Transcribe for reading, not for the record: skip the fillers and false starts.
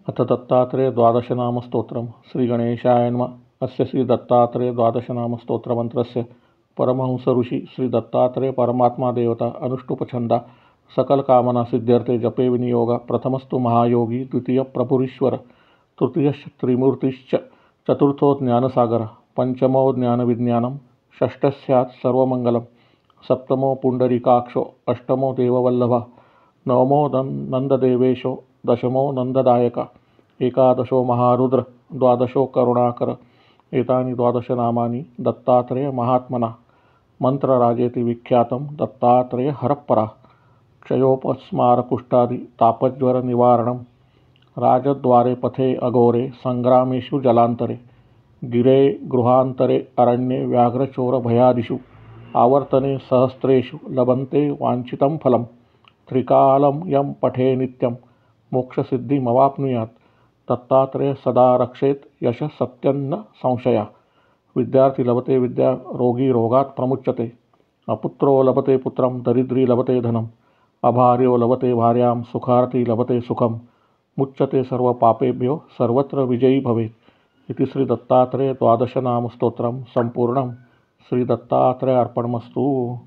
अथ दत्तात्रेय द्वादशनामस्तोत्रम् श्रीगणेशाय नमः। अस्य श्रीदत्तात्रेय द्वादशनामस्तोत्रमन्त्रस्य परमहंस ऋषि श्रीदत्तात्रेय परमात्मा देवता अनुष्टुपछन्दा सकलकामना सिद्ध्यर्थे जपे विनियोग। प्रथमस्तु महायोगी, द्वितीय प्रभुरीश्वर, तृतीयश्च त्रिमूर्तिश्च, चतुर्थो ज्ञानसागर, पंचमो ज्ञानविज्ञानं, षष्ठस्यात् सर्वमङ्गलं, सप्तमो पुण्डरीकाक्षो, अष्टमो देववल्लभः, नवमो नन्ददेवेशो, दशमो नन्ददायक, एकादशो महारुद्र, द्वादशो करुणाकर। एतानि द्वादशनामानि दत्तात्रेय महात्मना मंत्रराजेति विख्यातं दत्तात्रेय हरप्परा। क्षयोपस्मारकुष्ठादि तापज्वर निवारणं, राजद्वारे पथे अघोरे, संग्रामेषु जलांतरे, गिरे गृहांतरे, अरण्ये व्याघ्रचोर भयादिषु, आवर्तने सहस्रेषु लभन्ते वाञ्छितं फलं, त्रिकालं यं पठे नित्यं मोक्षसिद्धिमवाप्नुयात्। दत्तात्रेय सदा रक्षेत यशः सत्यन्न संशया। विद्यार्थी लभते विद्या, रोगी रोगात् प्रमुच्यते, अपुत्रो लभते पुत्रं, दरिद्री लभते धनम्, अभार्यो लभते भार्यां, सुखार्थी लभते सुखं, मुच्यते सर्वपापेभ्यो, सर्वत्र विजयी भवेत्। इति श्री दत्तात्रेय द्वादशनामस्तोत्रं सम्पूर्णं। श्री दत्तात्रेय अर्पणमस्तु।